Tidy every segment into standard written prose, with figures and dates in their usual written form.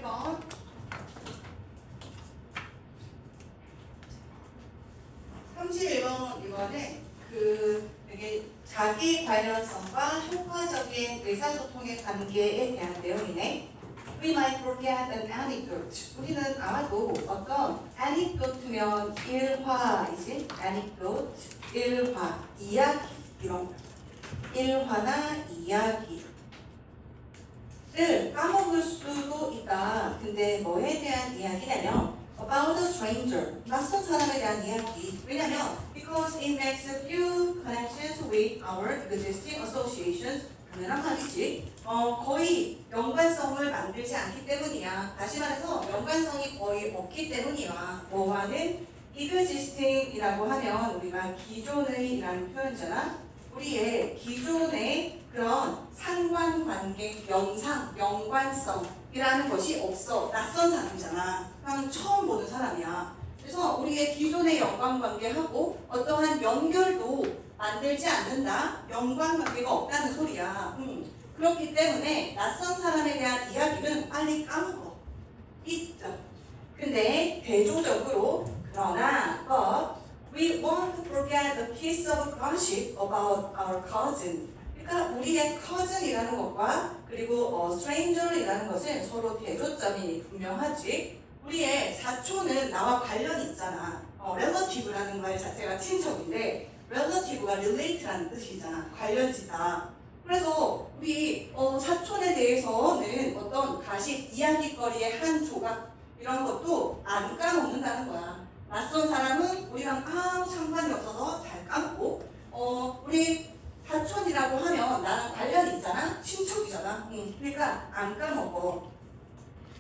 1번. 이번에 되게 자기 관련성과 효과적인 의사소통의 관계에 대한 내용이네. We might forget an anecdote. 우리는 아마도 어떤 anecdote면 일화이지. anecdote, 일화, 이야기 이런 거. 일화나 이야기를 까먹을 수도 있다. 근데 뭐에 대한 이야기냐면 about a stranger, 낯선 사람에 대한 이야기. 왜냐면 because it makes a few connections with our existing associations. 당연한 말이지. 거의 연관성을 만들지 않기 때문이야. 다시 말해서 연관성이 거의 없기 때문이야. 뭐와는 existing이라고 하면 우리가 기존의라는 표현이잖아. 우리의 기존의 그런 상관관계, 연관성이라는 것이 없어. 낯선 사람이잖아. 그냥 처음 보는 사람이야. 그래서 우리의 기존의 연관관계하고 어떠한 연결도 만들지 않는다. 연관관계가 없다는 소리야. 그렇기 때문에 낯선 사람에 대한 이야기는 빨리 까먹어. 있죠. 근데 대조적으로 그러나 we won't forget a piece of gossip about our cousin. 그러니까 우리의 cousin이라는 것과 그리고 stranger이라는 것은 서로 대조점이 분명하지. 우리의 사촌은 나와 관련이 있잖아. relative라는 말 자체가 친척인데 relative가 relate라는 뜻이잖아. 관련지다. 그래서 우리 사촌에 대해서는 어떤 가십 이야기거리의 한 조각 이런 것도 안 까먹는다는 거야. 낯선 사람은 우리랑 아무 상관이 없어서 잘 까먹고 우리 사촌이라고 하면 나랑 관련이 있잖아. 친척이잖아. 그러니까 안 까먹어.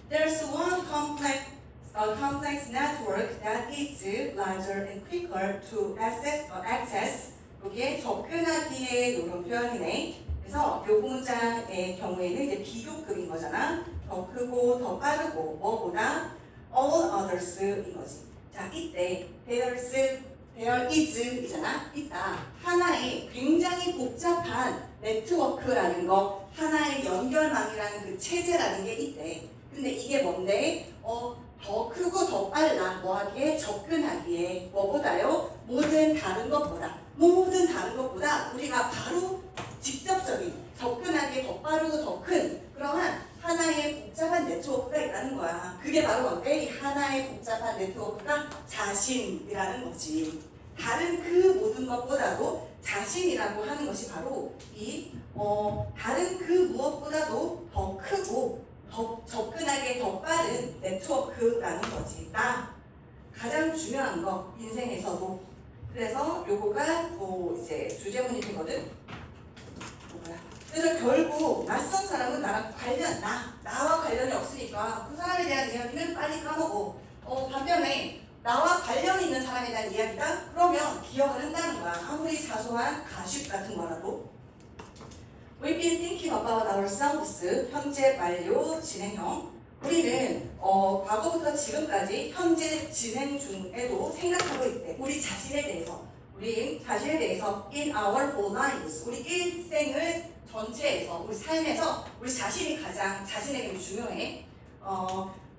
There's one complex network that is larger and quicker to access. 여기에 접근하기에 이런 표현이네. 그래서 요 문장의 경우에는 이제 비교급인 거잖아. 더 크고 더 빠르고 뭐보다 all others인 거지. 자, 이때 there is 이잖아. 있다. 하나의 굉장히 복잡한 네트워크라는 거, 하나의 연결망이라는 그 체제라는 게 있대. 근데 이게 뭔데? 더 크고 더 빨라. 뭐하기에? 접근하기에. 뭐보다요? 모든 다른 것보다 우리가 바로 직접적인 접근하기에 더 빠르고 더 큰 그러한 하나의 복잡한 네트워크가 있다는 거야. 그게 바로 뭔데? 이 하나의 복잡한 네트워크가 자신이라는 거지. 다른 그 모든 것보다도 자신이라고 하는 것이 바로 이 다른 그 무엇보다도 더 크고 더 접근하기에 더 빠른 네트워크라는 거지. 나 가장 중요한 거 인생에서도. 그래서 요거가 이제 주제문이 되거든. 그래서 결국 낯선 사람은 나랑 나와 관련이 없으니까 그 사람에 대한 이야기는 빨리 까먹어. 반면에 나와 관련이 있는 사람에 대한 이야기다? 그러면 기억을 한다는 거야. 아무리 사소한 가십 같은 거라도. We've been thinking about ourselves. 현재 완료 진행형. 우리는 과거부터 지금까지 현재 진행 중에도 생각하고 있대. 우리 자신에 대해서 in our whole lives. 우리 일생을 전체에서 우리 삶에서 우리 자신이 가장 자신에게 중요해.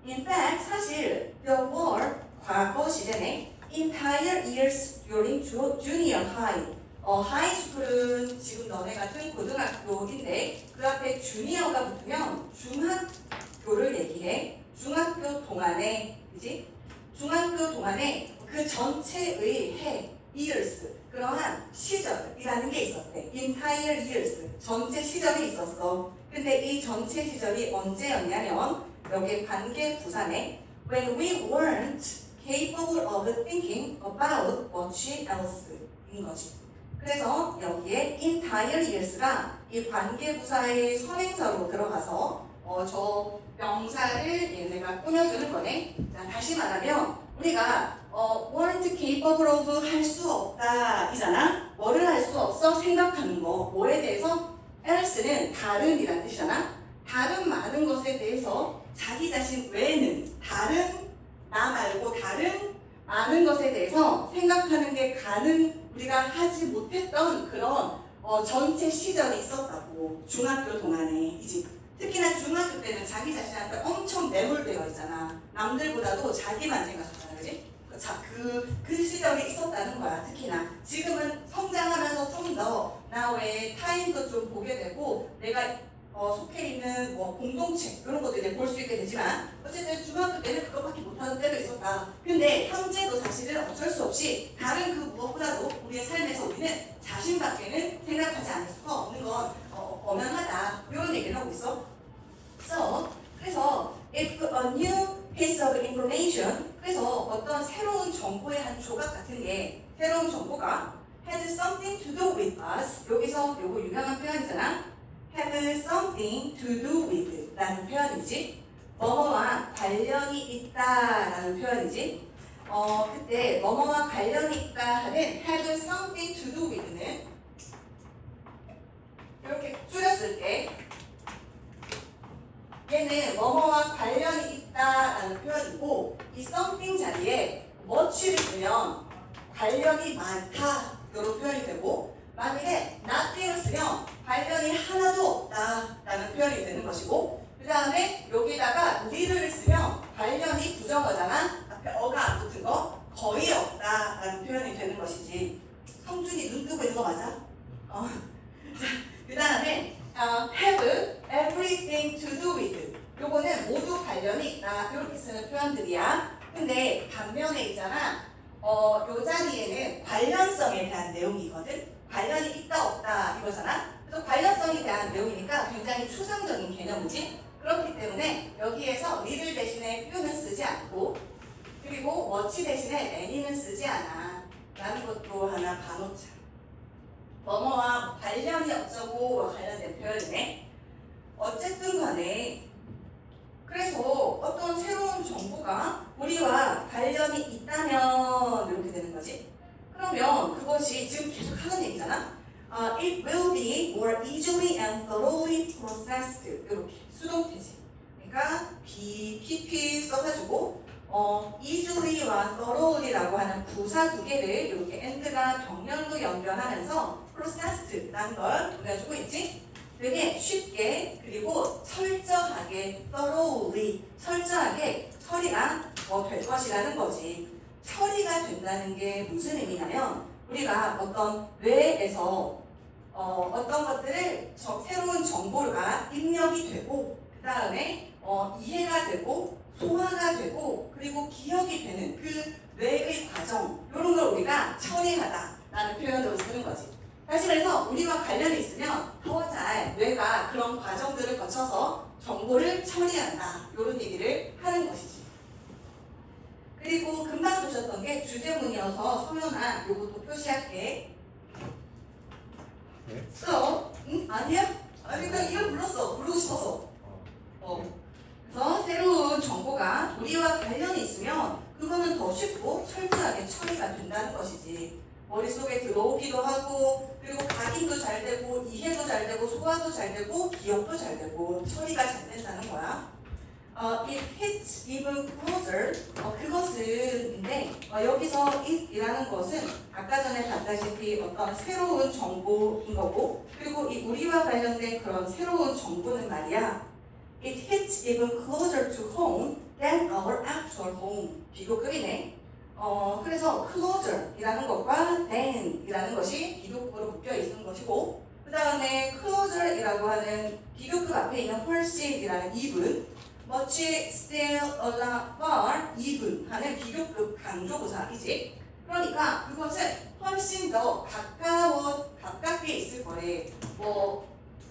In fact 사실 there were 과거 시대에 entire years during junior high. 하이 스쿨은 지금 너네 같은 고등학교인데 그 앞에 주니어가 붙으면 중학교를 얘기해. 중학교 동안에 그지? 중학교 동안에 그 전체의 해 years 그러한 시절이라는 게 있었대. entire years 전체 시절이 있었어. 근데 이 전체 시절이 언제였냐면 여기 관계 부사네. When we weren't capable of thinking about much else인 거지. 그래서 여기에 entire years가 이 관계 부사의 선행사로 들어가서 저 명사를 얘네가 꾸며주는 거네. 자, 다시 말하면 우리가 weren't capable of 할 수 없다 이잖아. 뭐를 할 수 없어? 생각하는 거. 뭐에 대해서? else는 다른이란 뜻이잖아. 다른 많은 것에 대해서 자기 자신 외에는 나 말고 다른 많은 것에 대해서 생각하는 게 우리가 하지 못했던 그런 전체 시절이 있었다고. 중학교 동안에 이제 특히나 중학교 때는 자기 자신한테 엄청 매몰되어 있잖아. 남들보다도 자기만 생각하잖아, 그지? 그 시절이 있었다는 거야. 특히나 지금은 성장하면서 좀 더 나의 타인도 좀 보게 되고 내가 속해 있는 뭐 공동체 이런 것도 이제 볼 수 있게 되지만 어쨌든 중학교 때는 그것밖에 못하는 때도 있었다. 근데 현재도 사실은 어쩔 수 없이 다른 그 무엇보다도 우리의 삶에서 우리는 자신밖에는 생각하지 않을 수가 없는 건 엄연하다. 이런 얘기를 하고 있어. 그래서 if a new piece of information, 그래서 어떤 새로운 정보의 한 조각 같은 게 새로운 정보가 has something to do with us. 여기서 요거 유명한 표현이잖아. have something to do with 라는 표현이지. 뭐뭐와 관련이 있다 라는 표현이지. 그때 뭐뭐와 관련이 있다 하는 have something to do with는 이렇게 줄였을 때 얘는 뭐뭐와 관련이 있다라는 표현이고 이 something 자리에 much를 쓰면 관련이 많다 이런 표현이 되고 만일에 nothing을 쓰면 관련이 하나도 없다라는 표현이 되는 것이고 그 다음에 여기다가 little를 쓰면 관련이 부정어잖아. 앞에 어가 안 붙은 거 거의 없다라는 표현이 되는 것이지. 성준이 눈 뜨고 있는 거 맞아? 그 다음에 have everything to do with 요거는 모두 관련이 있다 이렇게 쓰는 표현들이야. 근데 반면에 있잖아 요 자리에는 관련성에 대한 내용이거든. 관련이 있다 없다 이거잖아. 그래서 관련성에 대한 내용이니까 굉장히 추상적인 개념이지. 그렇기 때문에 여기에서 리를 대신에 표는 쓰지 않고 그리고 워치 대신에 애니는 쓰지 않아 라는 것도 하나 봐놓자. 뭐뭐와 관련이 어쩌고 관련된 표현이네. 어쨌든 간에 그래서 어떤 새로운 정보가 우리와 관련이 있다면 이렇게 되는 거지. 그러면 그것이 지금 계속 하는 얘기잖아. It will be more easily and thoroughly processed. 이렇게 수동태지. 그러니까 PP 써가지고 easily와 thoroughly라고 하는 부사 두 개를 이렇게 and가 병렬로 연결하면서 processed라는 걸 보여주고 있지. 되게 쉽게 그리고 철저하게 thoroughly 철저하게 처리가 될 것이라는 거지. 처리가 된다는 게 무슨 의미냐면 우리가 어떤 뇌에서 어떤 것들을 새로운 정보가 입력이 되고 그 다음에 이해가 되고 소화가 되고 그리고 기억이 되는 그 뇌의 과정 이런 걸 우리가 처리하다라는 표현으로 쓰는 거지. 사실 그래서 우리와 관련이 있으면 더 잘 뇌가 그런 과정들을 거쳐서 정보를 처리한다 이런 얘기를 하는 것이지. 그리고 금방 보셨던 게 주제문이어서 소연아 요것도 표시할게. 네? 응? 아니야? 아니 그냥 이름 불렀어. 부르고 싶어서. 그래서 새로운 정보가 우리와 관련이 있으면 그거는 더 쉽고 철저하게 처리가 된다는 것이지. 머릿속에 들어오기도 하고 그리고 각인도 잘 되고 이해도 잘 되고 소화도 잘 되고 기억도 잘 되고 처리가 잘 된다는 거야. It hits even closer. 그것은인데 여기서 it이라는 것은 아까 전에 봤다시피 어떤 새로운 정보인 거고 그리고 이 우리와 관련된 그런 새로운 정보는 말이야. It hits even closer to home than our actual home. 비교급이네. 그래서 closer이라는 것과 than이라는 것이 비교급으로 묶여 있는 것이고 그 다음에 closer이라고 하는 비교급 앞에 있는 훨씬이라는 even much still a lot far even 하는 비교급 강조부사이지. 그러니까 그것은 훨씬 더 가깝게 있을 거래.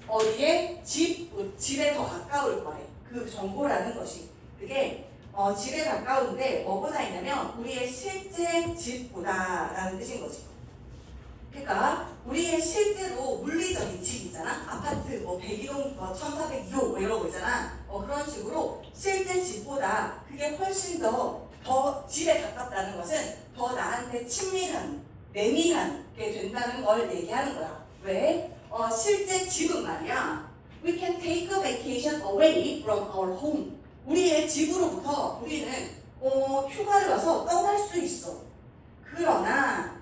어디에? 집에 더 가까울 거래. 그 정보라는 것이. 그게 집에 가까운데 뭐보다 있냐면 우리의 실제 집보다 라는 뜻인 거지. 그러니까 우리의 실제로 물리적인 집 있잖아. 아파트 102동 1402호 이런 거 있잖아. 그런 식으로 실제 집보다 그게 훨씬 더 집에 가깝다는 것은 더 나한테 친밀한 내밀하게 된다는 걸 얘기하는 거야. 왜? 실제 집은 말이야. We can take a vacation away from our home. 우리의 집으로부터 우리는 휴가를 와서 떠날 수 있어. 그러나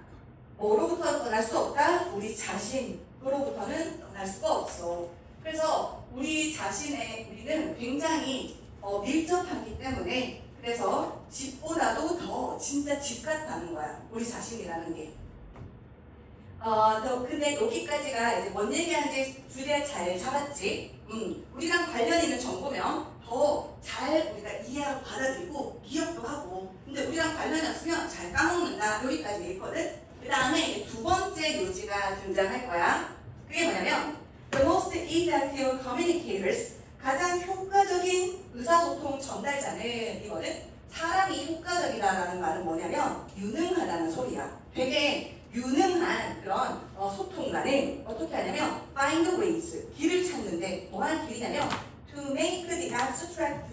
뭐로부터 떠날 수 없다? 우리 자신으로부터는 떠날 수가 없어. 그래서 우리는 굉장히 밀접하기 때문에 그래서 집보다도 더 진짜 집 같다는 거야. 우리 자신이라는 게. 근데 여기까지가 이제 뭔 얘기하는지 주제 잘 잡았지? 우리랑 관련 있는 정보면 더 잘 우리가 이해하고 받아들이고 기억도 하고, 근데 우리랑 관련이 없으면 잘 까먹는다. 여기까지 돼 있거든? 그 다음에 두 번째 요지가 등장할 거야. 그게 뭐냐면 The most effective communicators, 가장 효과적인 의사소통 전달자는 이거는 사람이 효과적이다라는 말은 뭐냐면 유능하다는 소리야. 되게 유능한 그런 소통가는 어떻게 하냐면 find ways, 길을 찾는데 뭐하는 길이냐면 to make the abstract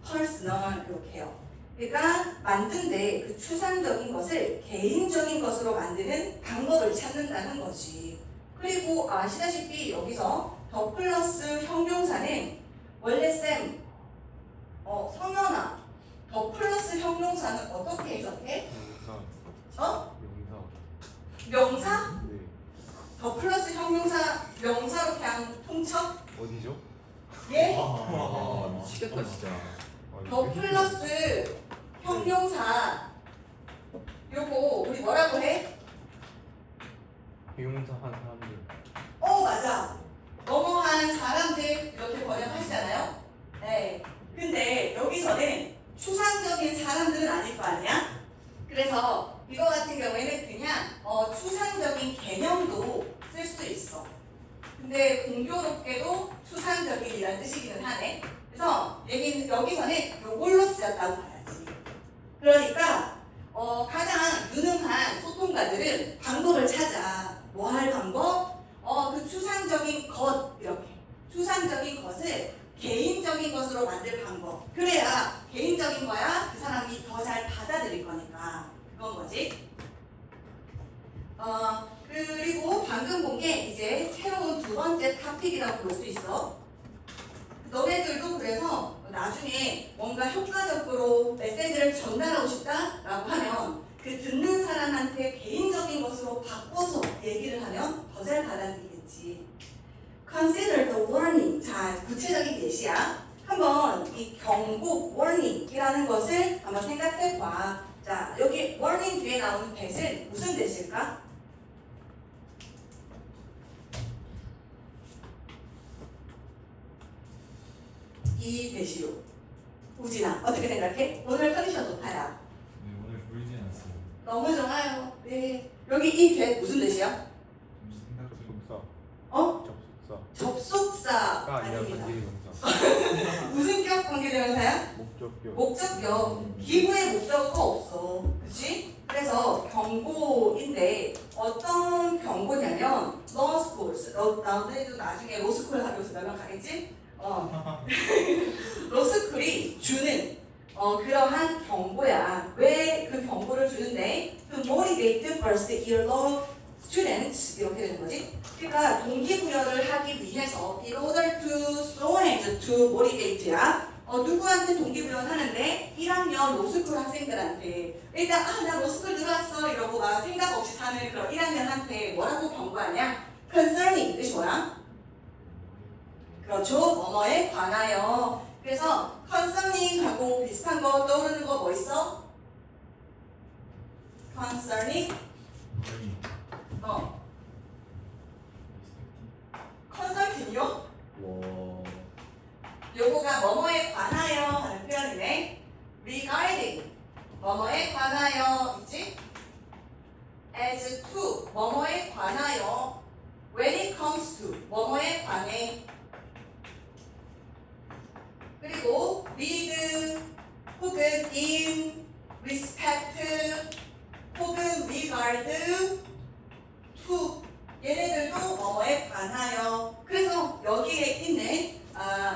personal, 이렇게 해요. 그러니까 만든데 그 추상적인 것을 개인적인 것으로 만드는 방법을 찾는다는 거지. 그리고 아시다시피 여기서 더 플러스 형용사는 원래 쌤 성현아, 더 플러스 형용사는 어떻게 해석해? 명사? 네. 더 플러스 형용사 명사로 그냥 통쳐? 어디죠? 예? 미치겠다 진짜. 더 플러스 형용사 요거 우리 뭐라고 해? 비용사 한 사람들. 맞아. 뭐뭐한 사람들 이렇게 번역하시잖아요. 네. 근데 여기서는 추상적인 사람들은 아닐 거 아니야? 그래서 이거 같은 경우에는 그냥 추상적인 개념도 쓸 수 있어. 근데 공교롭게도 추상적인이라는 뜻이기는 하네. 그래서 여기서는 요걸로 쓰였다고 봐야지. 그러니까 가장 유능한 소통가들은 방법을 찾아. 뭐 할 방법? 그 추상적인 것, 이렇게 추상적인 것을 개인적인 것으로 만들 방법. 그래야 개인적인 거야 그 사람이 더 잘 받아들일 거니까. 그건 거지. 그리고 방금 본 게 이제 새로운 두 번째 토픽이라고 볼 수 있어. 너네들도 그래서 나중에 뭔가 효과적으로 메시지를 전달하고 싶다라고 하면 그 듣는 사람한테 개인적인 것으로 바꿔서 얘기를 하면 더 잘 받아들이겠지. Consider the warning. 자, 구체적인 예시야. 한번 이 경고, warning이라는 것을 한번 생각해 봐. 자, 여기 warning 뒤에 나오는 that은 무슨 that일까? 이 that이요. 우진아, 어떻게 생각해? 오늘 컨디션 좋다야. 네, 오늘 보이진 않습니다. 너무 좋아요. 네. 여기 이 that 무슨 that이야? 잠시 생각 중. 접속사. 접속사가 아니라 아닙니다. 관계대명사. 무슨 격 관계대명사야? 목적격. 목적격. 기부의 목적어가 없어. 그치? 그래서 경고인데 어떤 경고냐면 law schools. 너네도 나중에 로스쿨 하면서 몇명 가겠지? 로스쿨이 주는 그러한 경고야. 왜 그 경고를 주는데? To motivate first year law students, 이렇게 되는 거지. 그러니까 동기부여를 하기 위해서 in order to so as to motivate야. 누구한테 동기부여를 하는데 1학년 로스쿨 학생들한테 일단 나 로스쿨 들어왔어 이러고 막 생각 없이 사는 그런 1학년한테 뭐라고 경고하냐? concerning 뜻이 뭐야? 그렇죠. 뭐뭐에 관하여. 그래서 concerning하고 비슷한 거 떠오르는 거 뭐 있어? concerning 컨설팅이요? 와. 요거가 뭐뭐에 관하여 하는 표현이네. regarding 뭐뭐에 관하여 있지? as to 뭐뭐에 관하여. when it comes to 뭐뭐에 관해. 그리고 with 혹은 in respect 혹은 regard to 얘네들도 뭐뭐에 관하여. 그래서 여기에 있는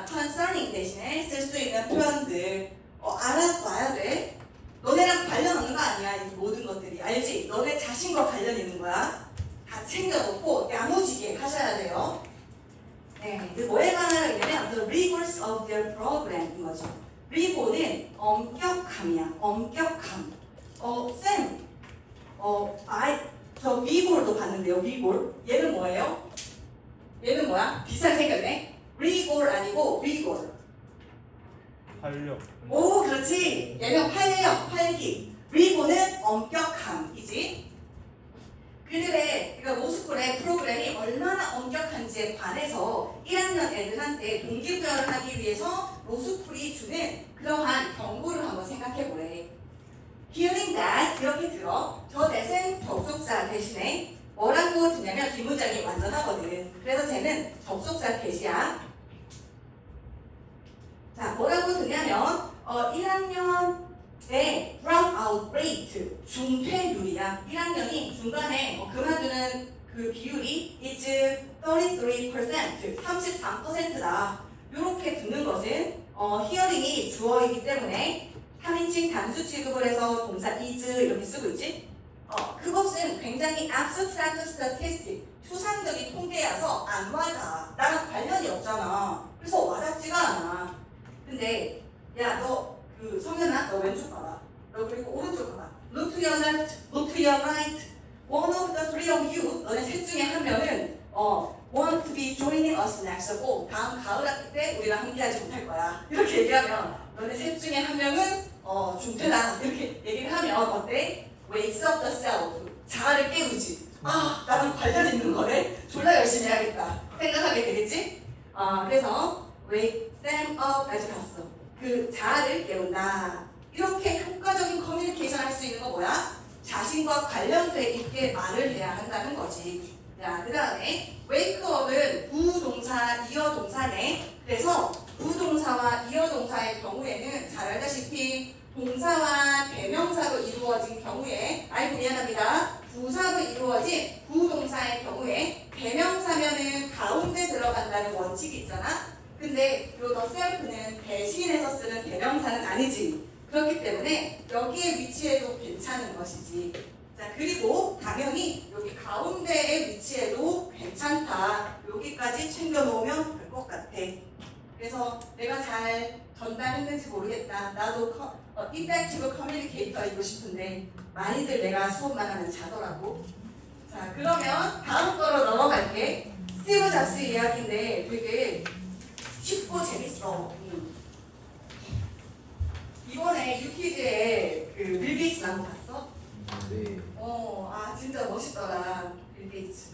concerning 대신에 쓸 수 있는 표현들 알아봐야 돼. 너네랑 관련 없는 거 아니야. 이 모든 것들이 알지? 너네 자신과 관련 있는 거야. 다 챙겨놓고 야무지게 하셔야 돼요. 네, 뭐에 관하여냐면 the rigors of their program인 거죠. 리고는 엄격함이야. 엄격함. 쌤, 저 위볼도 봤는데요. 위볼. 얘는 뭐예요? 얘는 뭐야? 비슷하게 생겼네. rigor 아니고 rigor. 활력. 오, 그렇지. 얘는 활력, 활기. rigor는 엄격함이지. 그들의, 그러니까 로스쿨의 프로그램이 얼마나 엄격한지에 관해서 1학년 애들한테 동기부여를 하기 위해서 로스쿨이 주는 그러한 경고를 한번 생각해 보래. Hearing that, 이렇게 들어. 저 that은 접속사 대신에 뭐라고 듣냐면 뒷문장이 완전하거든. 그래서 쟤는 접속사 대시야. 자, 뭐라고 듣냐면 1학년의 dropout rate, 중퇴율이야. 1학년이 중간에 그만두는 그 비율이 is 33%, 33%다. 이렇게 듣는 것은 hearing이 주어이기 때문에 3인칭 단수 취급을 해서 동사 is 이렇게 쓰고 있지. 그것은 굉장히 abstract statistic, 추상적인 통계여서 안 와닿아. 나랑 관련이 없잖아. 그래서 와닿지가 않아. 근데 야, 너 그 성현아, 너 왼쪽 봐봐. 너 그리고 오른쪽 봐봐. Look to your left, look to your right. One of the three of you, 너네 셋 중에 한 명은 want to be joining us next fall. 다음 가을 학기 때 우리랑 함께하지 못할 거야. 이렇게 얘기하면 너네 셋 중에 한 명은 중퇴다. 이렇게 얘기를 하면 어때? Wakes up the self. 자아를 깨우지. 아, 나는 관련 있는 거네. 졸라 열심히 해야겠다. 생각하게 되겠지? 그래서 wake them up까지 갔어. 그 자아를 깨운다. 이렇게 효과적인 커뮤니케이션 할 수 있는 거 뭐야? 자신과 관련돼 있게 말을 해야 한다는 거지. 자, 그 다음에 wake up은 부동사, 이어동사네. 그래서 부동사와 이어동사의 경우에는 잘 알다시피 동사와 대명사로 이루어진 경우에, 아이고 미안합니다. 부사로 이루어진 부동사의 경우에 대명사면은 가운데 들어간다는 원칙이 있잖아. 근데 요 the self는 대신해서 쓰는 대명사는 아니지. 그렇기 때문에 여기에 위치해도 괜찮은 것이지. 자, 그리고 당연히 여기 가운데에 위치해도 괜찮다. 여기까지 챙겨 놓으면 될 것 같아. 그래서 내가 잘 전달했는지 모르겠다. 나도 effective communicator이고 싶은데 많이들 내가 수업만 하면 자더라고. 자, 그러면 다음 거로 넘어갈게. 스티브 잡스 이야기인데 되게 쉽고 재밌어. 이번에 유퀴즈에 그 빌 게이츠 나온 거 봤어? 네. 진짜 멋있더라. 빌 게이츠.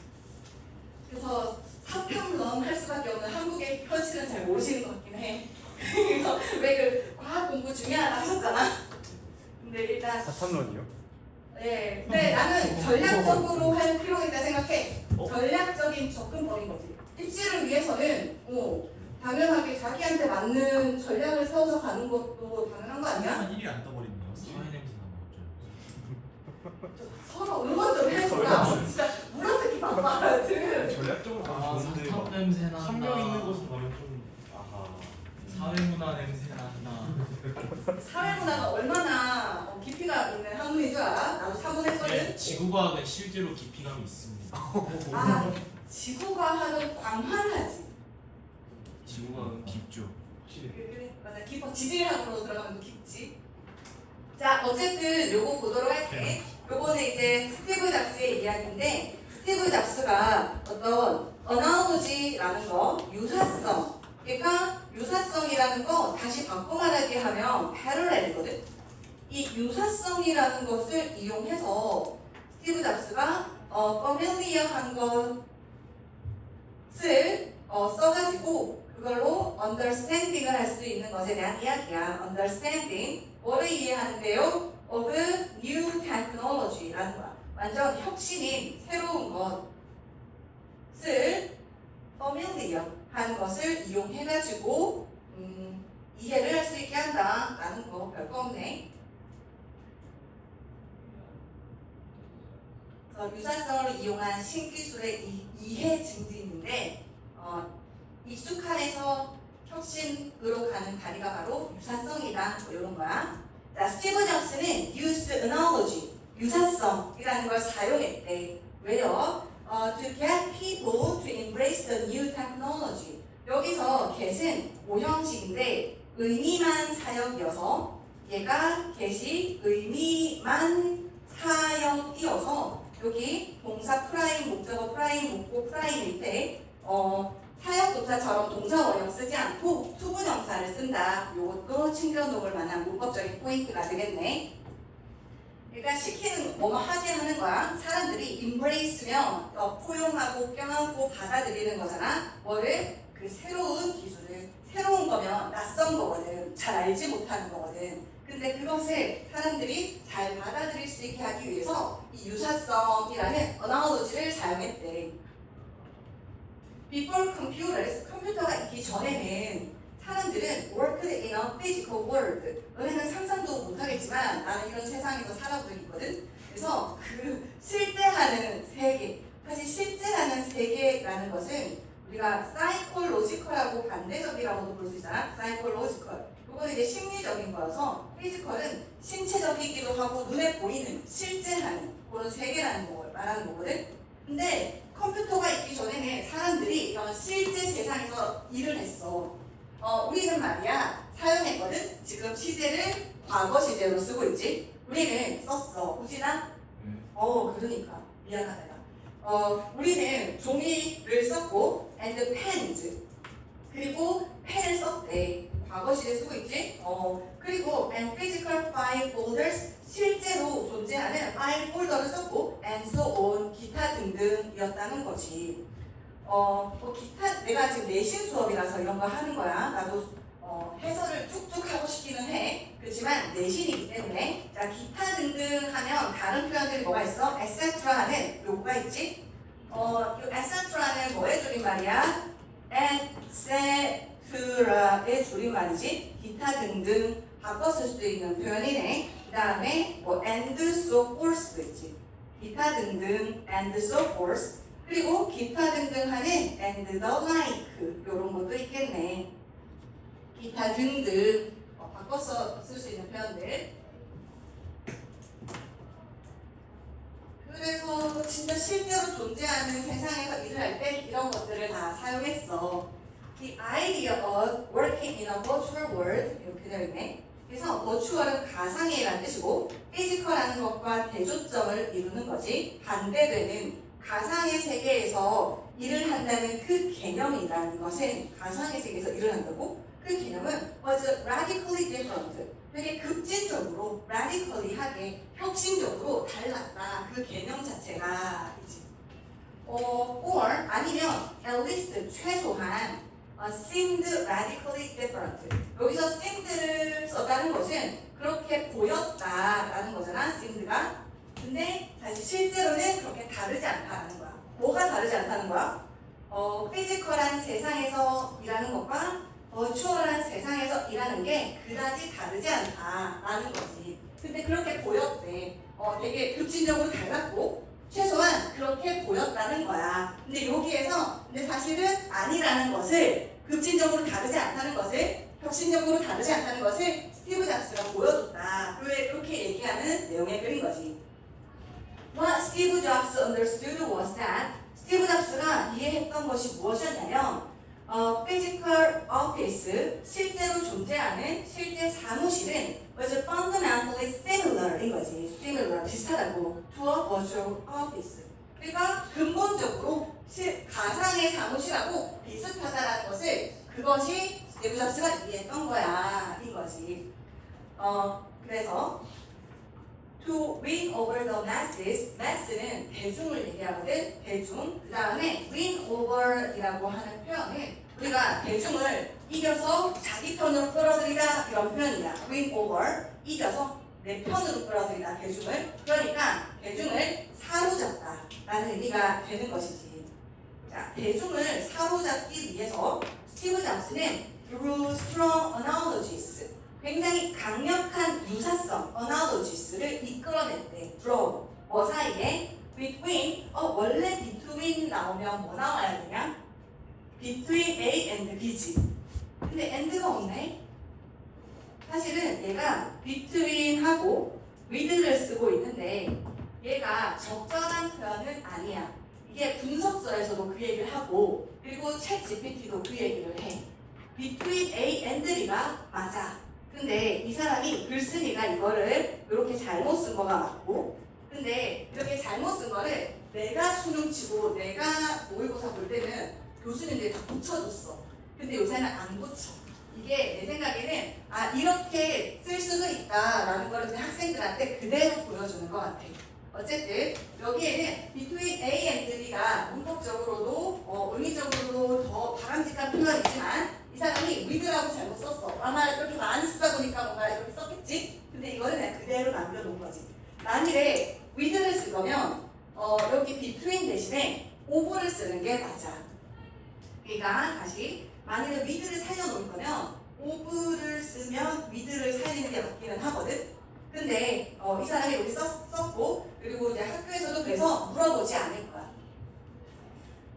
그래서 사탐론 할 수밖에 없는 한국의 현실은 잘 모르시는 것 같긴 해. 그래서 왜 그 과학 공부 중요하다 하셨잖아. 근데 일단 사탐론이요? 네, 근데 나는 전략적으로 할 필요가 있다 생각해. 전략적인 접근법인 거지. 입시를 위해서는 당연하게 자기한테 맞는 전략을 세워서 가는 것도 당연한 거 아니야? 한 일이 안 떠버리네요. 사회 냄새 나면 서로 응원 좀 해줘라. 진짜 물어뜯기 바빠라든. 전략적으로 가면 어쩌죠? 좋은데 사탑 냄새 난다. 한명 있는 곳은 가면 좀 사회문화 냄새 난다. 사회문화가 얼마나 깊이가 있는 학문인 줄 알아? 나도 사문했거든. 네, 지구과학은 실제로 깊이감이 있습니다. 지구과학은 광활하지. 지구과학은 깊죠. 그래, 맞아. 깊어. 지질학으로 들어가면 깊지. 자, 어쨌든 요거 보도록 할게. 요거는 이제 스티브 잡스의 이야기인데, 스티브 잡스가 어떤 어나우지라는 거, 유사성. 그러니까 유사성이라는 거 다시 바꿔 말하게 하면 패러렐이거든. 이 유사성이라는 것을 이용해서 스티브 잡스가 familiar한 것을 써가지고 그걸로 understanding을 할 수 있는 것에 대한 이야기야. understanding, 뭐를 이해하는데요? of new technology라는 거야. 완전 혁신인 새로운 것을 familiar 한 것을 이용해가지고 이해를 할 수 있게 한다라는 거 별거 없네. 유사성을 이용한 신기술의 이해 증진인데 익숙한에서 혁신으로 가는 다리가 바로 유사성이다. 뭐 이런 거야. 자, 스티브 잡스는 used analogy, 유사성이라는 걸 사용했대. 왜요? To get people to embrace the new technology. 여기서 get은 모형식인데 의미만 사역이어서 얘가 get이 의미만 사역이어서 여기 동사 프라임, 목적어 프라임, 목보 프라임일 때 사역동사처럼 동사 원형 쓰지 않고 수분형사를 쓴다. 이것도 챙겨놓을 만한 문법적인 포인트가 되겠네. 그러니까 시키는 뭐뭐 하게 하는 거야. 사람들이 embrace면 포용하고 껴안고 받아들이는 거잖아. 뭐를? 그 새로운 기술을. 새로운 거면 낯선 거거든. 잘 알지 못하는 거거든. 근데 그것을 사람들이 잘 받아들일 수 있게 하기 위해서 이 유사성이라는 어나로지를 사용했대. Before computers, 컴퓨터가 있기 전에는 사람들은 worked in a physical world. 너네는 상상도 못하겠지만 나는 이런 세상에서 살아보고 있거든. 그래서 그 실제하는 세계, 사실 실제하는 세계라는 것은 우리가 psychological하고 반대적이라고도 볼 수 있잖아. psychological. 이거는 이제 심리적인 거여서 피지컬은 신체적이기도 하고 눈에 보이는 실제하는 그런 세계라는 걸 말하는 거거든. 근데 컴퓨터가 있기 전에는 사람들이 이런 실제 세상에서 일을 했어. 우리는 말이야 사용했거든. 지금 시제를 과거 시제로 쓰고 있지. 우리는 썼어. 우진아? 그러니까 미안하다. 우리는 종이를 썼고 and pens 그리고 펜을 썼대. 과거 시제 쓰고 있지. 그리고 and physical file folders 실제로 존재하는 파일 폴더를 썼고 and so on 기타 등등이었다는 거지. 기타 내가 지금 내신 수업이라서 이런 거 하는 거야. 나도 해설을 쭉쭉 하고 싶기는 해. 그렇지만 내신이기 때문에 자 기타 등등 하면 다른 표현들이 뭐가 있어? etc 하는 요거가 있지. 이 etc라는 뭐의 줄임말이야? etc의 줄임말이지. 기타 등등 바꿔 쓸 수 있는 표현이네. 그 다음에 뭐 and so forth 있지. 기타 등등 and so forth. 그리고 기타 등등 하는 and the like 이런 것도 있겠네. 기타 등등 바꿔서 쓸 수 있는 표현들. 그래서 진짜 실제로 존재하는 세상에서 일을 할 때 이런 것들을 다 사용했어. The idea of working in a virtual world 이렇게 되어 있네. 그래서 virtual은 가상이라는 뜻이고 physical하는 것과 대조점을 이루는 거지. 반대되는 가상의 세계에서 일을 한다는 그 개념이라는 것은 가상의 세계에서 일을 한다고? 그 개념은 was radically different. 되게 급진적으로, radically하게, 혁신적으로 달랐다. 그 개념 자체가 이지. or 아니면 at least 최소한 seemed radically different. 여기서 seemed를 썼다는 것은 그렇게 보였다라는 거잖아. seemed가. 근데 사실 실제로는 그렇게 다르지 않다는 거야. 뭐가 다르지 않다는 거야? 피지컬한 세상에서 일하는 것과 버추얼한 세상에서 일하는 게 그다지 다르지 않다라는 거지. 근데 그렇게 보였대. 되게 급진적으로 달랐고 최소한 그렇게 보였다는 거야. 근데 여기에서 근데 사실은 아니라는 것을 급진적으로 다르지 않다는 것을 혁신적으로 다르지 않다는 것을 스티브 잡스가 보여줬다. 왜 그렇게 얘기하는 내용의 글인 거지. What Steve Jobs understood was that 스티브 잡스가 이해했던 것이 무엇이었냐면 physical office, 실제로 존재하는 실제 사무실은 was fundamentally similar인 거지. similar, 비슷하다고. to a virtual office. 그러니까 근본적으로 가상의 사무실하고 비슷하다라는 것을 그것이 스티브 잡스가 이해했던 거야. 인 거지. 그래서 to win over the masses, mass는 대중을 얘기하거든. 대중. 그 다음에 win over이라고 하는 표현은 우리가 대중을 이겨서 자기 편으로 끌어들이다 이런 표현이야. win over, 이겨서 내 편으로 끌어들이다 대중을. 그러니까 대중을 사로잡다 라는 의미가 되는 것이지. 자, 대중을 사로잡기 위해서 스티브 잡스는 through strong analogies, 굉장히 강력한 유사성, analogies를 이끌어냈대. draw, 뭐 사이에? between, 원래 between 나오면 뭐 나와야 되냐? between A and B지. 근데 and가 없네? 사실은 얘가 between하고 with를 쓰고 있는데 얘가 적절한 표현은 아니야. 이게 분석서에서도 그 얘기를 하고 그리고 챗GPT도 그 얘기를 해. between A and B가 맞아. 근데 이 사람이 글쓴이가 이거를 이렇게 잘못 쓴 거가 맞고 근데 이렇게 잘못 쓴 거를 내가 수능 치고 내가 모의고사 볼 때는 교수님들이 다 고쳐줬어. 근데 요새는 안 고쳐. 이게 내 생각에는 이렇게 쓸 수도 있다라는 걸 그냥 학생들한테 그대로 보여주는 것 같아. 어쨌든 여기에는 between A and B가 문법적으로도 의미적으로도 더 바람직한 표현이지만 이 사람이 with라고 잘못 썼어. 아마 이렇게 많이 쓰다 보니까 뭔가 이렇게 썼겠지? 근데 이거는 그냥 그대로 남겨놓은 거지. 만일에 with를 쓸 거면 여기 between 대신에 over를 쓰는 게 맞아. 그러니까 다시 만일에 with를 살려놓을 거면 over를 쓰면 with를 살리는 게 맞기는 하거든. 근데 이 사람이 여기 썼고 그리고 이제 학교에서도 그래서 물어보지 않을 거야.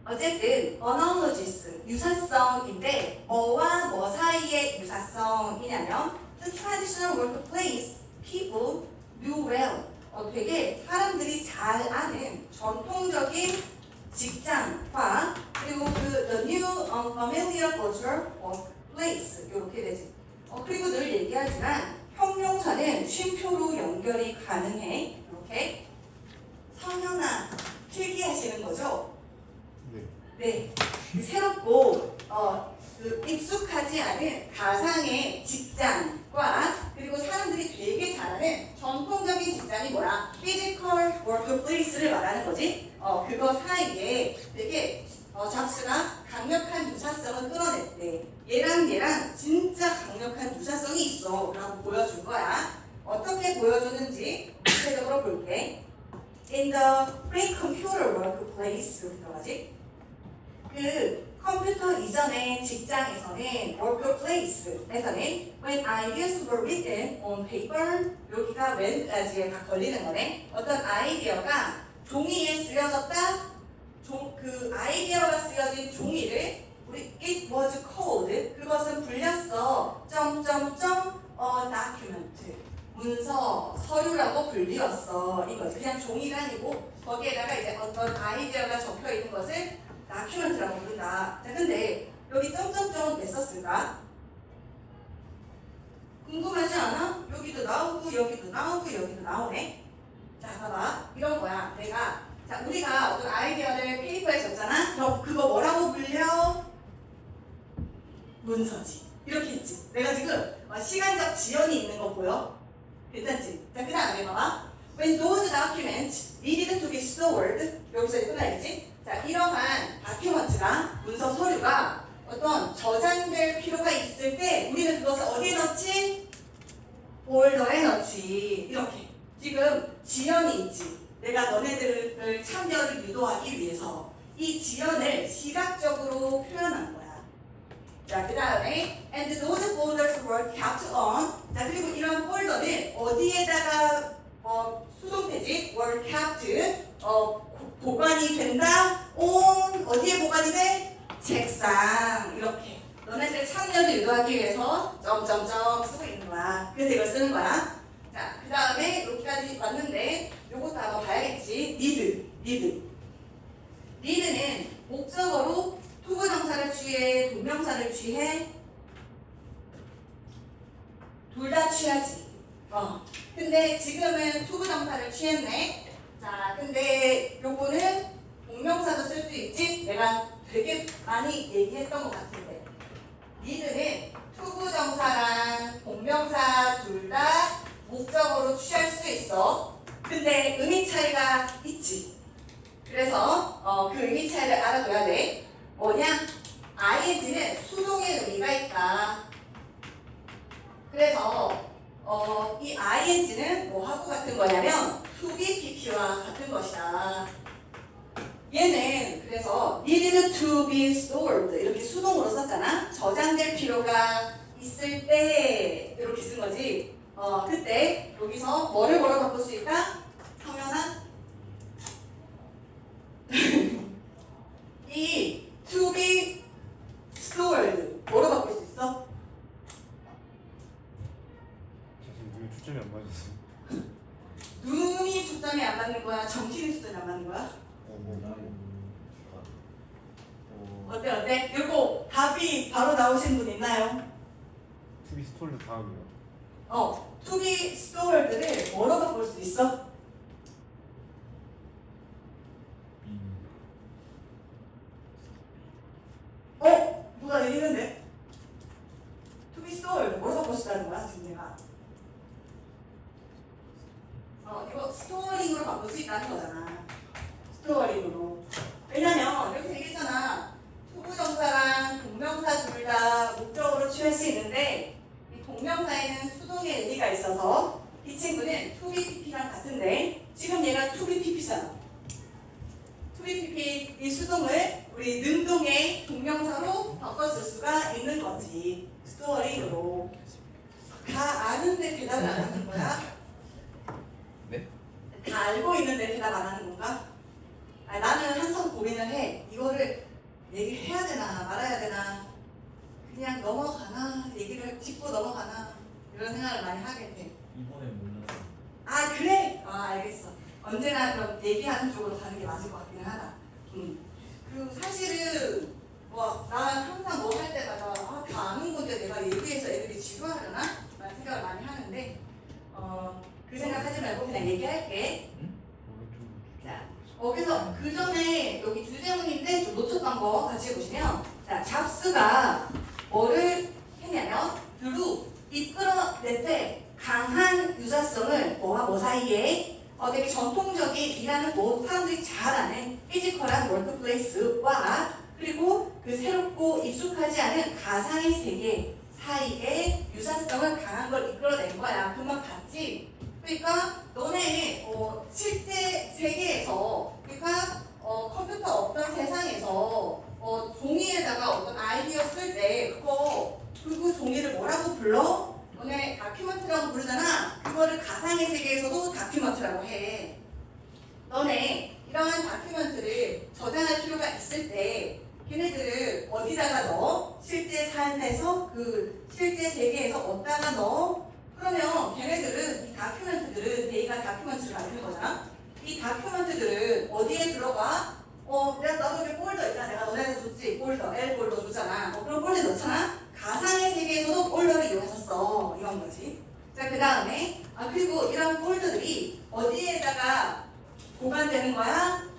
어쨌든 analogies 유사성인데 뭐와 뭐 사이의 유사성이냐면 the traditional workplace people knew well 되게 사람들이 잘 아는 전통적인 직장과 그리고 the new unfamiliar culture workplace 이렇게 되지. 그리고 늘 얘기하지만 형용사는 쉼표로 연결이 가능해. 이렇게 성현아 필기하시는 거죠? 네. 새롭고 익숙하지 않은 가상의 직장과 그리고 사람들이 되게 잘 아는 전통적인 직장이 뭐야? Physical workplace를 말하는 거지. 그거 사이에 되게 잡스가 강력한 유사성을 끌어냈대. 얘랑 진짜 강력한 유사성이 있어 라고 보여줄 거야. 어떻게 보여주는지 구체적으로 볼게. In the pre-computer workplace 들어가지. 그 컴퓨터 이전의 직장에서는 workplace에서는 when ideas were written on paper 여기가 when까지에 다 걸리는 거네. 어떤 아이디어가 종이에 쓰여졌다. 그 아이디어가 쓰여진 종이를 우리 it was called 그것은 불렸어. document 문서 서류라고 불리웠어. 이거지. 그냥 종이가 아니고 거기에다가 이제 어떤 아이디어가 적혀 있는 것을 document라고 부른다. 자, 근데 여기 점점점 왜 썼을까? 궁금하지 않아? 여기도 나오고 여기도 나오고 여기도 나오네. 자, 봐봐. 이런 거야. 우리가 어떤 아이디어를 페이퍼에 적잖아? 그거 뭐라고 불려? 문서지. 이렇게 했지. 내가 지금 시간적 지연이 있는 거 보여? 괜찮지? 자, 그 다음에 봐봐. When those documents needed to be stored 여기서 끝나겠지? 자, 이러한 다큐먼트가 문서 서류가 어떤 저장될 필요가 있을 때 우리는 그것을 어디에 넣지? 폴더에 넣지. 이렇게. 지금 지연이 있지. 내가 너네들을 참여를 유도하기 위해서 이 지연을 시각적으로 표현한 거야. 자, 그 다음에 and those folders were kept on. 자, 그리고 이런 폴더는 어디에다가 수동태지? were kept 보관이 된다. on 어디에 보관이 돼? 책상. 이렇게. 너네들 참여를 유도하기 위해서 점점점 쓰고 있는 거야. 그래서 이걸 쓰는 거야. 자, 그 다음에 여기까지 왔는데 요것도 한번 봐야겠지. need는 목적어로 투부정사를 취해, 동명사를 취해, 둘 다 취하지. 근데 지금은 투부정사를 취했네. 자, 근데 요거는 동명사도 쓸 수 있지? 내가 되게 많이 얘기했던 것 같은데. need는 투부정사랑 동명사 둘 다 목적어로 취할 수 있어. 근데 의미 차이가 있지. 그래서 그 의미 차이를 알아둬야 돼. 뭐냐? ing는 수동의 의미가 있다. 그래서 이 ing는 뭐하고 같은 거냐면 to be pp와 같은 것이다. 얘는 그래서 needed to be stored 이렇게 수동으로 썼잖아. 저장될 필요가 있을 때 이렇게 쓴 거지. 그때 여기서 뭐를 뭐로 바꿀 수 있다? 성현아? 이 to be stored 뭐로 바꿀 수 있어? 지금 초점이 안 맞았어. 눈이 초점이 안 맞는 거야? 정신이 초점이 안 맞는 거야? 어때? 이거 답이 바로 나오신 분 있나요? 투비 스토리 다음이요. to be stored를 뭐로 바꿀 수 있어? 누가 내리는데? To be stored. 뭐로 바꿔 쓰라는 거야 지금 내가? 이거 스토어링으로 바꿀 수 있다는 거잖아. 스토어링으로. 왜냐면 이렇게 되겠잖아. 투부정사랑 동명사 둘 다 목적으로 취할 수 있는데 이 동명사에는 수동의 의미가 있어서 이 친구는 to be pp랑 같은데 지금 얘가 to be pp잖아. to be pp 이 수동을 우리 능동의 동명사로 바꿔줄 수가 있는 거지. 스토어링으로. 다 아는데 대답 안 하는 거야? 네? 다 알고 있는데 대답 안 하는 건가? 나는 항상 고민을 해. 이거를 얘기해야 되나 말아야 되나 그냥 넘어가나 얘기를 짚고 넘어가나 이런 생각을 많이 하게 돼. 이번에 몰랐어. 아 그래? 알겠어. 언제나 그럼 얘기하는 쪽으로 가는 게 맞을 것 같긴 하다. 그리고 사실은 나 항상 뭐 할 때마다 다 아는 건데 내가 얘기해서 애들이 지루하려나? 라는 생각을 많이 하는데 그 생각하지 말고 그냥 얘기할게. 자, 그래서 그 전에 여기 주제문인데 좀 놓쳤던 거 같이 보시면 자, 잡스가 뭐를 했냐면 드루 이끌어낼 때 강한 유사성을 뭐와 뭐 사이에 되게 전통적인 일하는 곳 사람들이 잘 아는 피지컬한 워크플레이스와 그리고 그 새롭고 익숙하지 않은 가상의 세계 사이에 유사성을 강한 걸 이끌어낸 거야. 그 말 봤지? 그러니까 너네 실제 세계에서 그러니까 컴퓨터 없던 세상에서 종이에다가 어떤 아이디어 쓸 때 그 종이를 뭐라고 불러? 너네 다큐멘트라고 부르잖아. 그거를 가상의 세계에서도 다큐멘트라고 해. 너네 이러한 다큐멘트를 저장할 필요가 있을 때 걔네들을 어디다가 넣어? 실제 삶에서 그 실제 세계에서 어디다가 넣어? 그러면 걔네들은 이 다큐멘트들은 내가 다큐멘트를 만드는 거잖아. 이 다큐멘트들은 어디에 들어가? 나도 여기 폴더 있잖아. 내가 너네한테 줬지. 폴더, L 폴더 줬잖아. 그런 폴더 넣잖아. 가상의 세계에서도 폴더를 이용해서 써. 이런 거지. 자, 그 다음에 그리고 이런 폴더들이 어디에다가 보관되는 거야?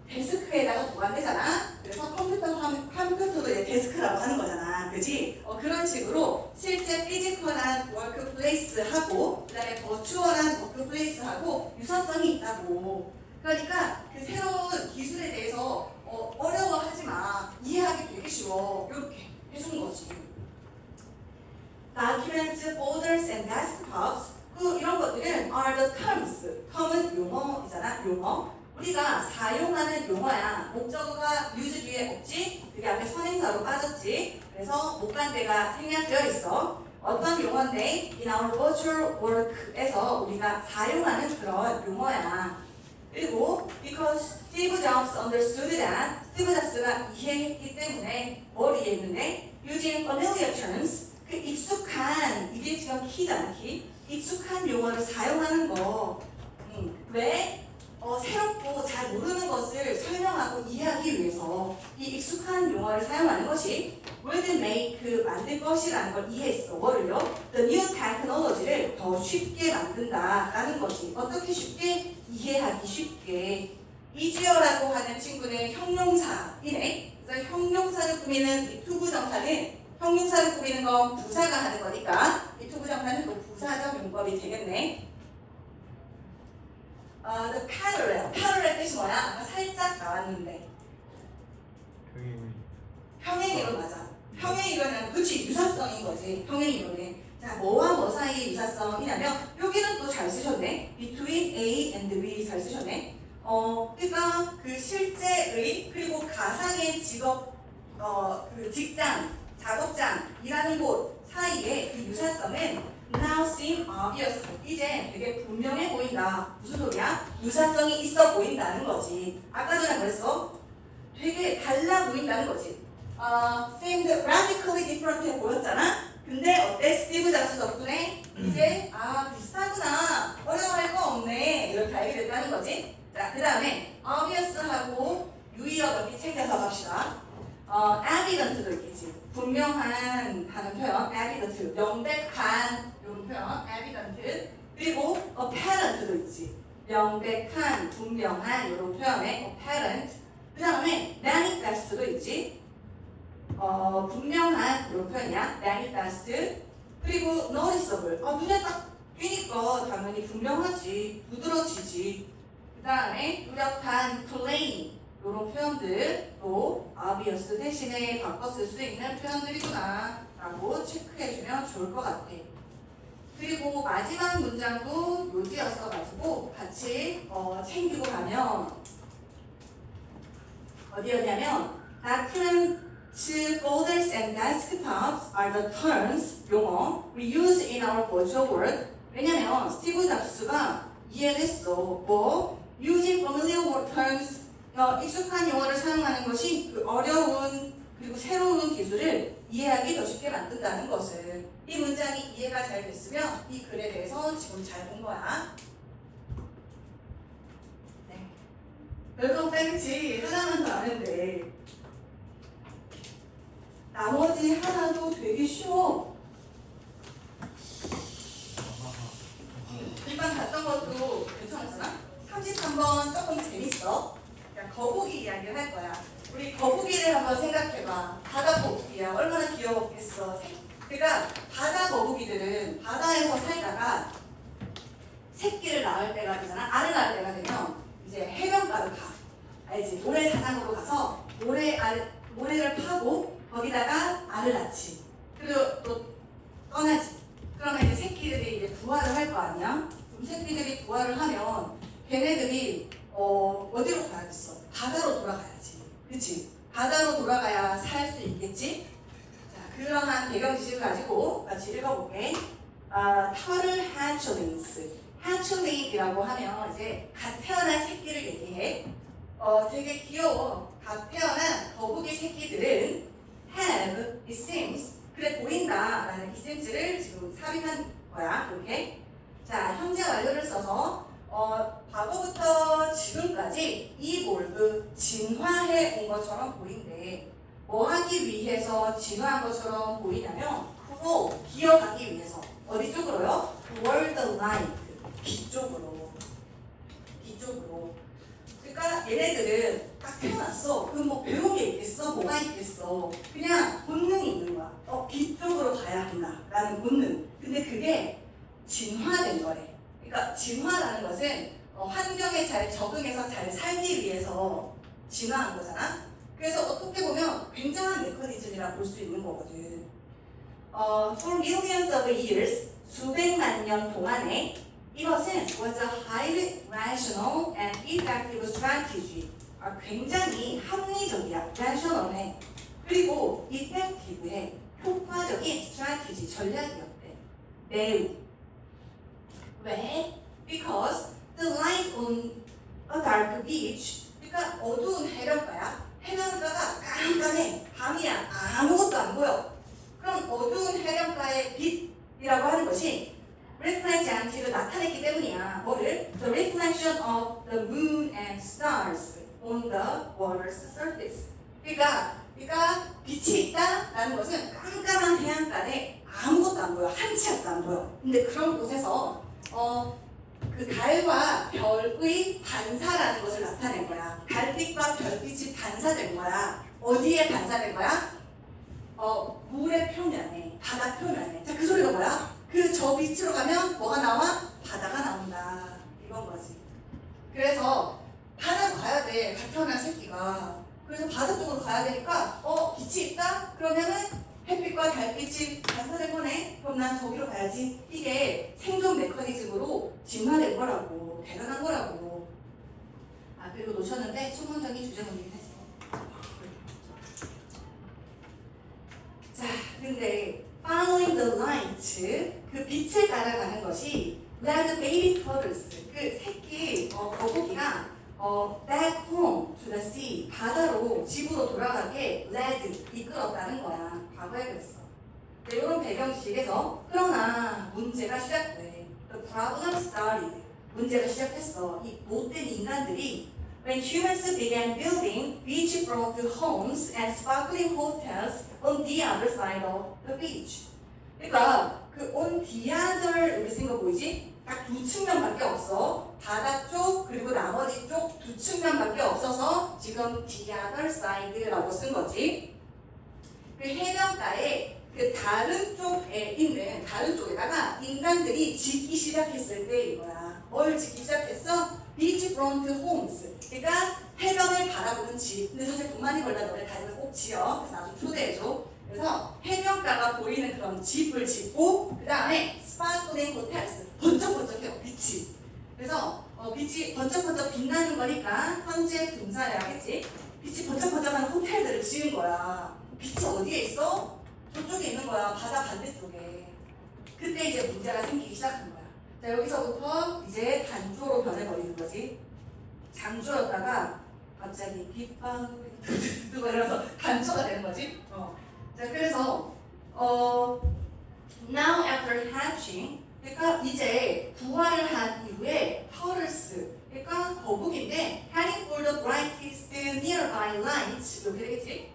데스크에다가 보관되잖아. 그래서 컴퓨터도 이제 데스크라고 하는 거잖아. 그지? 그런 식으로 실제 피지컬한 워크플레이스하고 그 다음에 버추얼한 워크플레이스하고 유사성이 있다고. 그러니까 그 새로운 기술에 대해서 어려워하지 마. 이해하기 되게 쉬워. 이렇게 해주는 거지. Documents, folders, and desktops 이런 것들은 are the terms. term은 용어이잖아. 용어. 우리가 사용하는 용어야. 목적어가 use 뒤에 없지? 그게 앞에 선행사로 빠졌지? 그래서 목간대가 생략되어 있어. 어떤 용어인데 in our virtual work에서 우리가 사용하는 그런 용어야. 그리고 because Steve Jobs understood that 스티브 잡스가 이해했기 때문에 뭘 이해했는데 using familiar terms 그 익숙한 이게 지금 키잖아. 키 익숙한 용어를 사용하는 거. 왜? 새롭고 잘 모르는 것을 설명하고 이해하기 위해서 이 익숙한 용어를 사용하는 것이 will make 만들 것이라는 걸 이해했어. 뭐를요? The new technology를 더 쉽게 만든다라는 것이. 어떻게 쉽게? 이해하기 쉽게. easier라고 하는 친구는 형용사이네. 그래서 형용사를 꾸미는 이 투부정사는 형용사를 꾸미는 건 부사가 하는 거니까 이 투부정사는 또 부사적 용법이 되겠네. the parallel 뜻이 뭐야? 아까 살짝 나왔는데 평행이론 맞아. 평행이론은 그치 유사성인 거지. 평행이론은 자 뭐와 뭐 사이의 유사성이냐면 여기는 또 잘 쓰셨네. between A and B 잘 쓰셨네. 그러니까 그 실제의 그리고 가상의 직업 그 직장 작업장 일하는 곳 사이의 이 유사성은 now seem obvious. 이제 되게 분명해 보인다. 무슨 소리야? 유사성이 있어 보인다는 거지. 아까 전에 그랬어? 되게 달라 보인다는 거지. seemed radically different 해 보였잖아? 근데 어때? 스티브 잡스 덕분에 이제 비슷하구나. 어려워할 거 없네. 이렇게 알게 됐다는 거지. 자, 그 다음에 obvious하고 유의어 넓이 챙겨서 갑시다. evident도 있겠지. 분명한 하는 표현, evident. 명백한 이런 표현, evident. 그리고 apparent도 있지. 명백한, 분명한 이런 표현에 apparent. 그 다음에 manifest도 있지. 분명한 그런 표현이야. manifest. 그리고 noticeable. 눈에 딱 띄니까 당연히 분명하지. 두드러지지. 그 다음에 뚜렷한 plain. 이런 표현들도 obvious 대신에 바꿔 쓸 수 있는 표현들이구나 라고 체크해주면 좋을 것 같아. 그리고 마지막 문장도 요지였어가지고 같이 챙기고 가면 어디였냐면 documents, folders, and desktops are the terms, 용어 we use in our virtual world. 왜냐면 스티브 잡스가 이해했어. 뭐? using familiar word terms, 익숙한 용어를 사용하는 것이 그 어려운 그리고 새로운 기술을 이해하기 더 쉽게 만든다는 것을. 이 문장이 이해가 잘 됐으면 이 글에 대해서 지금 잘 본 거야. 네. 별거 없다그치? 하나만 더 아는데 나머지 하나도 되게 쉬워. 이번 갔던 것도 괜찮았잖아? 33번 조금 재밌어. 거북이 이야기를 할 거야. 우리 거북이를 한번 생각해봐. 바다 거북이야. 얼마나 귀여웠겠어. 그러니까 바다 거북이들은 바다에서 살다가 새끼를 낳을 때가 되잖아. 알을 낳을 때가 되면 이제 해변가로 가. 알지? 모래사장으로 가서 모래를 파고 거기다가 알을 낳지. 그리고 또 떠나지. 그러면 이제 새끼들이 이제 부화를 할 거 아니야? 그럼 새끼들이 부화를 하면 걔네들이 어디로 가야겠어? 바다로 돌아가야지. 그치? 바다로 돌아가야 살 수 있겠지? 자, 그러한 배경 지식을 가지고 같이 읽어볼게. 터틀 hatchlings. hatchling이라고 하면 이제 갓 태어난 새끼를 얘기해. 되게 귀여워. 갓 태어난 거북이 새끼들은 have, it seems, 그래 보인다 라는 it seems를 지금 삽입한 거야. 이렇게. 자, 현재 완료를 써서 과거부터 지금까지 evolve, 진화해 온 것처럼 보인대. 뭐 하기 위해서 진화한 것처럼 보이냐면 grow, 기어가기 위해서. 어디 쪽으로요? toward the light, 빛 쪽으로. 빛 쪽으로. 그러니까 얘네들은 딱 태어났어. 그럼 뭐 배운 게 있겠어? 뭐가 있겠어? 그냥 본능이 있는 거야. 빛 쪽으로 가야 한다 라는 본능. 근데 그게 진화된 거래. 그러니까 진화라는 것은 환경에 잘 적응해서 잘 살기 위해서 진화한 거잖아. 그래서 어떻게 보면 굉장한 메커니즘이라 볼 수 있는 거거든. For millions of years, 수백만 년 동안에 이것은 was a highly rational and effective strategy. 굉장히 합리적이야, rational해. 그리고 effective해, 효과적인 strategy, 전략이었대. 매우. 왜? Because the light on a dark beach. 그러니까 어두운 해변가야. 해변가가 깜깜해. 밤이야. 아무것도 안 보여. 그럼 어두운 해변가의 빛이라고 하는 것이 reflect 않기를 나타냈기 때문이야. 뭐를? The reflection of the moon and stars on the water's surface. 그러니까 빛이 있다라는 것은 깜깜한 해안가에 아무것도 안 보여. 한 치 앞도 안 보여. 근데 그런 곳에서 그 달과 별의 반사라는 것을 나타낸 거야. 달빛과 별빛이 반사된 거야. 어디에 반사된 거야? 물의 표면에, 바다 표면에. 자, 그 소리가 뭐야? 그 저 빛으로 가면 뭐가 나와? 바다가 나온다. 이건 거지. 그래서 바다로 가야 돼. 갓 태어난 새끼가. 그래서 바다 쪽으로 가야 되니까 빛이 있다? 그러면은 햇빛과 달빛이 반사된 거네? 그럼 난 저기로 가야지. 이게 생존 메커니즘으로 진화된 거라고. 대단한 거라고. 그리고 놓쳤는데 초문적인 주제문이긴 했어. 자, 근데 following the light, 그 빛을 따라가는 것이 led baby turtles, 그 새끼 거북이가 back home to the sea, 바다로 집으로 돌아가게 led, 이끌었다는 거야. 과거에 그랬어. 네, 이런 배경식에서 그러나 문제가 시작돼. The problem started. 문제가 시작했어. 이 못된 인간들이 when humans began building beachfront homes and sparkling hotels on the other side of the beach. 그러니까 그 on the other 여기 쓴 거 보이지? 딱 두 측면밖에 없어. 바다 쪽 그리고 나머지 쪽 두 측면밖에 없어서 지금 the other side라고 쓴 거지. 그 해변가에 그 다른 쪽에 있는 다른 쪽에다가 인간들이 짓기 시작했을 때인 거야. 뭘 짓기 시작했어? 비치프론트 홈스. 그러니까 해변을 바라보는 집. 근데 사실 돈 많이 벌다 너네 다니면 꼭 지어. 그래서 나좀 초대해줘. 그래서 해변가가 보이는 그런 집을 짓고 그 다음에 스파클링 호텔스. 번쩍번쩍해요. 빛이. 그래서 빛이 번쩍번쩍 빛나는 거니까 현재 분사를 하겠지. 빛이 번쩍번쩍하는 호텔들을 지은 거야. 빛이 어디에 있어? 저쪽에 있는 거야. 바다 반대쪽에. 그때 이제 문제가 생기기 시작한 거야. 자, 여기서부터 이제 단조로 변해버리는 거지. 장조였다가 갑자기 빗방울이 뜨고 이러면서 단조가 되는 거지. 자, 그래서 now after hatching, 그러니까 이제 부화를 한 이후에 turtles, 그러니까 거북인데 heading for the brightest nearby lights, 이렇게 되겠지.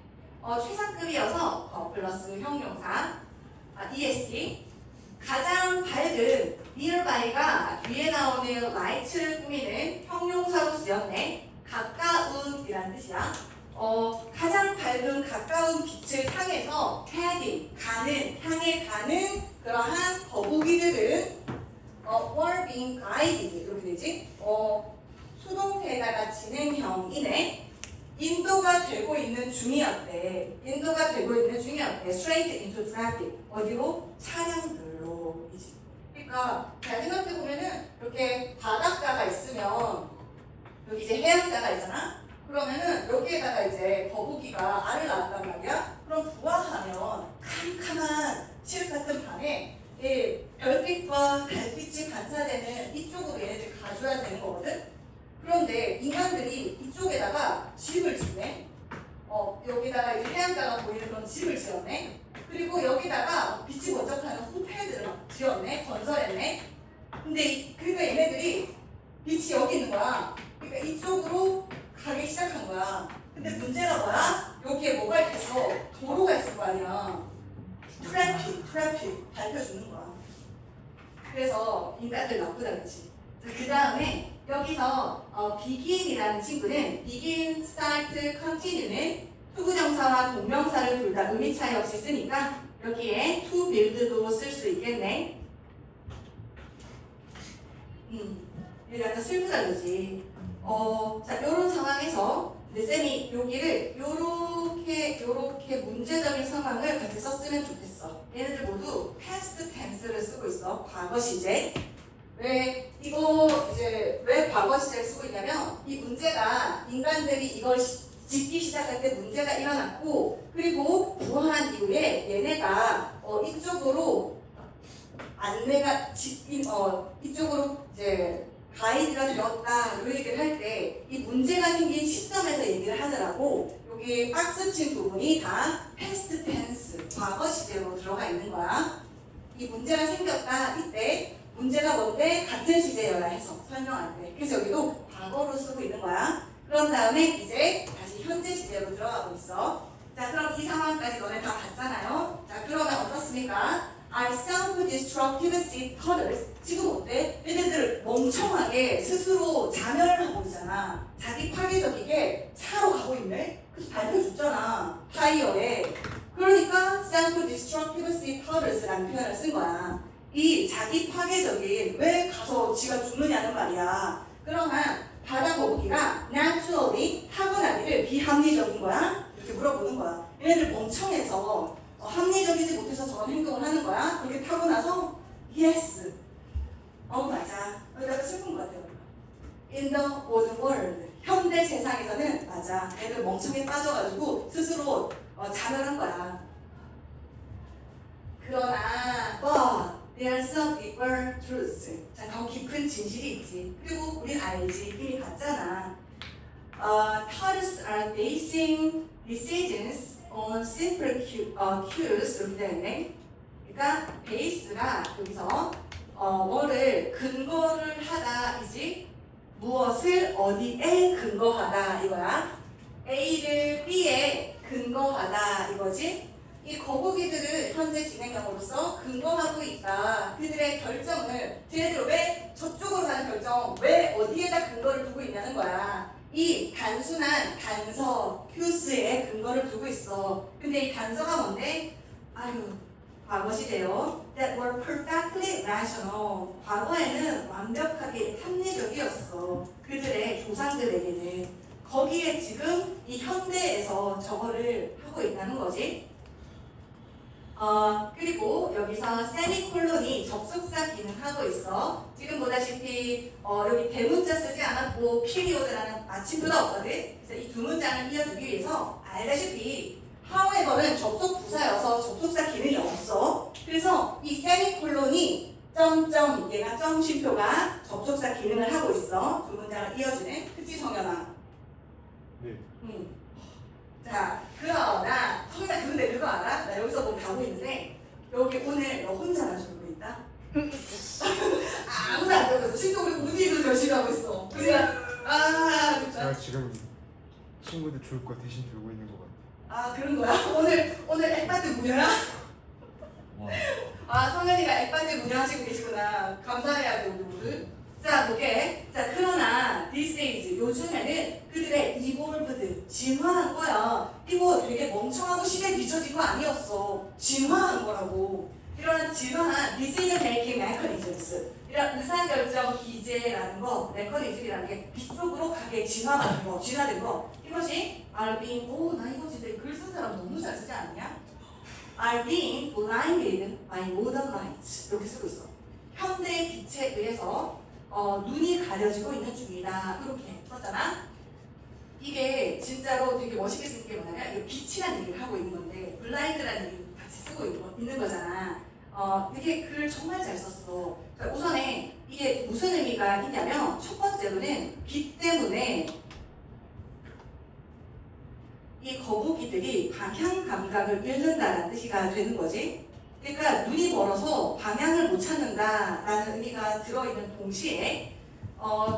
최상급이어서 플러스 형용사 EST. 가장 밝은 nearby가 뒤에 나오는 light를 꾸미는 형용사로 쓰였네. 가까운이라는 뜻이야. 가장 밝은 가까운 빛을 향해서 heading, 향해 가는 그러한 거북이들은 were being guided, 이렇게 되지. 수동태에다가 진행형이네. 인도가 되고 있는 중이었대. straight into traffic. 어디로? 차량들로. 그러니까 잘 생각해 보면은 이렇게 바닷가가 있으면 여기 이제 해안가가 있잖아. 그러면은 여기에다가 이제 거북이가 알을 낳았단 말이야. 그럼 부화하면 캄캄한 칠흑 같은 밤에 별빛과 달빛이 반사되는 이쪽으로 얘네들 가줘야 되는 거거든. 그런데 인간들이 이쪽에다가 집을 짓네. 여기다가 이제 해안가가 보이는 그런 집을 지었네. 그리고 여기다가 빛이 번쩍하는 호텔들을 막 지었네. 건설했네. 근데 그러니까 얘네들이 빛이 여기 있는 거야. 그러니까 이쪽으로 가기 시작한 거야. 근데 문제가 뭐야? 여기에 뭐가 있겠어? 도로가 있을 거 아니야. 트래픽 밝혀주는 거야. 그래서 인간들 나쁘다 그랬지. 그 다음에 여기서 begin이라는 친구는 begin, start, continue는 투부정사와 동명사를 둘 다 의미 차이 없이 쓰니까 여기에 to build도 쓸 수 있겠네. 이게 약간 슬프다 그러지. 자, 요런 상황에서 쌤이 여기를 요렇게 문제적인 상황을 같이 썼으면 좋겠어. 얘네들 모두 past tense를 쓰고 있어. 과거 시제. 왜 과거 시제를 쓰고 있냐면 이 문제가 인간들이 이걸 짓기 시작할 때 문제가 일어났고 그리고 부화한 이후에 얘네가 이쪽으로 안내가 이쪽으로 이제 가이드가 되었다 이 얘기를 할 때 이 문제가 생긴 시점에서 얘기를 하더라고. 여기 박스 친 부분이 다 past tense 과거 시제로 들어가 있는 거야. 이 문제가 생겼다 이때 문제가 뭔데 같은 시제여야 해서 설명할 때. 그래서 여기도 과거로 쓰고 있는 거야. 그런 다음에 이제 다시 현재 시제로 들어가고 있어. 자, 그럼 이 상황까지 너네 다 봤잖아요. 자, 그러면 어떻습니까? I self-destructive sea turtles. 지금 어때? 얘네들 멍청하게 스스로 자멸을 하고 있잖아. 자기 파괴적이게 차로 가고 있네? 그래서 밝혀줬잖아. 타이어에. 그러니까 self-destructive sea turtles라는 표현을 쓴 거야. 이 자기 파괴적인 왜 가서 지가 죽느냐는 말이야. 그러면 바다 거북이가 naturally 타고나기를 비합리적인 거야? 이렇게 물어보는 거야. 얘네들 멍청해서 합리적이지 못해서 저런 행동을 하는 거야? 그렇게 타고나서 yes. 맞아. 약간 슬픈 것 같아요. In the old world. 현대 세상에서는 맞아. 애들 멍청에 빠져가지고 스스로 자멸한 거야. 그러나 but there's a deeper truth. 자, 더 깊은 진실이 있지. 그리고 우린 알지. 이미 봤잖아. Turtles are basing decisions on simple cues. 이렇게 되는데, 그러니까 베이스가 여기서 뭐를 근거를 하다이지 무엇을 어디에 근거하다 이거야. A를 B에 근거하다 이거지. 이 거북이들은 현재 진행형으로서 근거하고 있다. 그들의 결정을 쟤네들 왜 저쪽으로 가는 결정 왜 어디에다 근거를 두고 있냐는 거야. 이 단순한 단서, 큐스에 근거를 두고 있어. 근데 이 단서가 뭔데? 아유, 과거 시제요. That were perfectly rational. 과거에는 완벽하게 합리적이었어. 그들의 조상들에게는. 거기에 지금 이 현대에서 저거를 하고 있다는 거지. 그리고 여기서 세미콜론이 접속사 기능하고 있어. 지금 보다시피 여기 대문자 쓰지 않았고 피리오드라는 마침표가 없거든. 그래서 이 두 문장을 이어주기 위해서 알다시피 however는 접속 부사여서 접속사 기능이 없어. 그래서 이 세미콜론이 점점 얘가 점 쉼표가 접속사 기능을 하고 있어. 두 문장을 이어주는. 그치 성현아? 네. 자, 그러나 성현아 근데 그거 알아? 나 여기서 뭐 가고 있는데 여기 오늘 너 혼자만 졸고 있다? 아무도 안 졸고 있어. 심지어 우리 우디도 열심히 하고 있어. 그치? 아 진짜. 제가 지금 친구들 졸 거 대신 졸고 있는 것 같아요. 아 그런 거야? 오늘 액바지 무녀야? 와. 아 성현이가 액바지 무녀하시고 계시구나. 감사해야 돼 우리 모두. 자 볼게. 자 그러나 these days 요즘에는 그들의 evolved 진화한 거야. 이거 되게 멍청하고 시대에 뒤처진 거 아니었어. 진화한 거라고. 이런 진화한 decision making mechanisms 이런 의사결정 기제라는 거, 메커니즘이라는 게 뒤쪽으로 가게 진화된 거, 진화된 거. 이것이 are being, 나 이거 진짜 글 쓴 사람 너무 잘 쓰지 않냐? are being blinded by modern light 이렇게 쓰고 있어. 현대의 빛에 의해서 눈이 가려지고 있는 중이다. 이렇게 썼잖아. 이게 진짜로 되게 멋있게 쓴 게 뭐냐면 이게 빛이라는 얘기를 하고 있는 건데 블라인드라는 얘기를 같이 쓰고 있는 거잖아. 이게 글을 정말 잘 썼어. 자, 우선에 이게 무슨 의미가 있냐면 첫 번째로는 빛 때문에 이 거북이들이 방향 감각을 잃는다라는 뜻이가 되는 거지. 그러니까 눈이 멀어서 방향을 못 찾는다라는 의미가 들어있는 동시에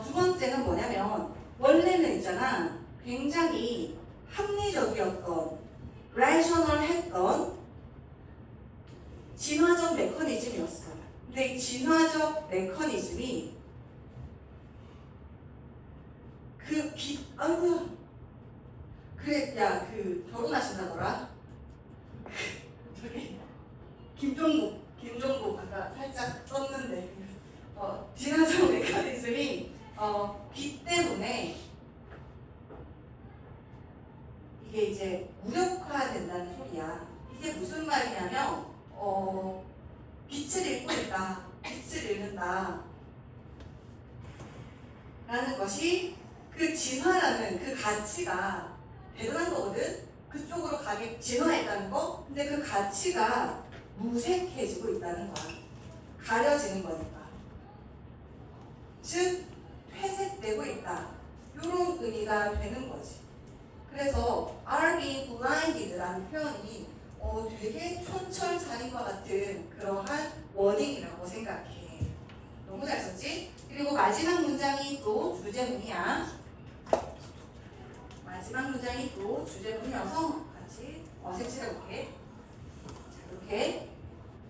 두 번째는 뭐냐면 원래는 있잖아 굉장히 합리적이었던 rational했던 진화적 메커니즘이었어. 근데 이 진화적 메커니즘이 그 빛, 아이고 그래 야 그 결혼하신다더라. 저기 김종국 아까 살짝 썼는데 진화적 메커니즘이 빛 때문에 이게 이제 무력화된다는 소리야. 이게 무슨 말이냐면 빛을 잃고 있다, 빛을 잃는다 라는 것이 그 진화라는 그 가치가 대단한 거거든. 그쪽으로 가게 진화했다는 거. 근데 그 가치가 무색해지고 있다는 거야. 가려지는 거니까. 즉 퇴색되고 있다. 이런 의미가 되는 거지. 그래서 are being blinded라는 표현이 되게 촌철살인과 같은 그러한 워딩이라고 생각해. 너무 잘 썼지? 그리고 마지막 문장이 또 주제문이야. 마지막 문장이 또 주제문이어서 같이 색칠해볼게. 자, 이렇게.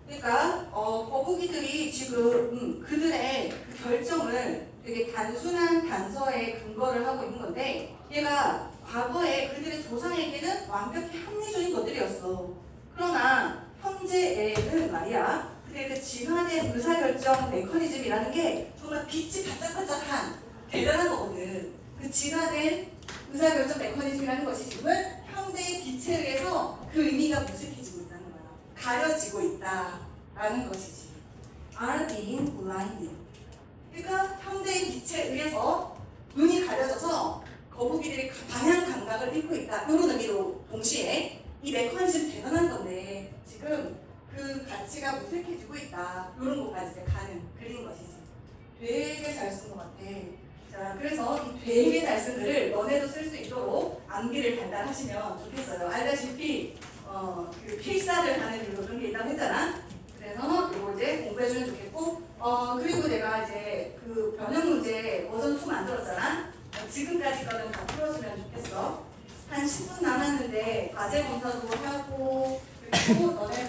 그러니까 거북이들이 지금 그들의 그 결정을 되게 단순한 단서에 근거를 하고 있는 건데 얘가 과거에 그들의 조상에게는 완벽히 합리적인 것들이었어. 그러나 현재에는 말이야 그들의 그 진화된 의사결정 메커니즘이라는 게 정말 빛이 반짝반짝한 대단한 거거든. 그 진화된 의사결정 메커니즘이라는 것이 지금은 현대의 빛에 의해서 그 의미가 무색해지고 있다는 거야. 가려지고 있다라는 것이지. are being blinded. 그러니까 현대의 빛에 의해서 눈이 가려져서 거북이들이 방향 감각을 잃고 있다. 이런 의미로 동시에 이 메커니즘 대단한 건데 지금 그 가치가 무색해지고 있다. 이런 것까지 이제 가는 그린 것이지. 되게 잘 쓴 것 같아. 자, 그래서 이 되게 잘 쓴 글을 너네도 쓸 수 있도록 암기를 단단하시면 좋겠어요. 알다시피 그 필사를 하는 이유로 그런 게 있다고 했잖아. 그래서 이거 이제 공부해주면 좋겠고 그리고 내가 이제 그 변형 문제 버전 2 만들었잖아. 지금까지 거는 다 풀어주면 좋겠어. 한 10분 남았는데 과제 검사도 하고 그리고 너네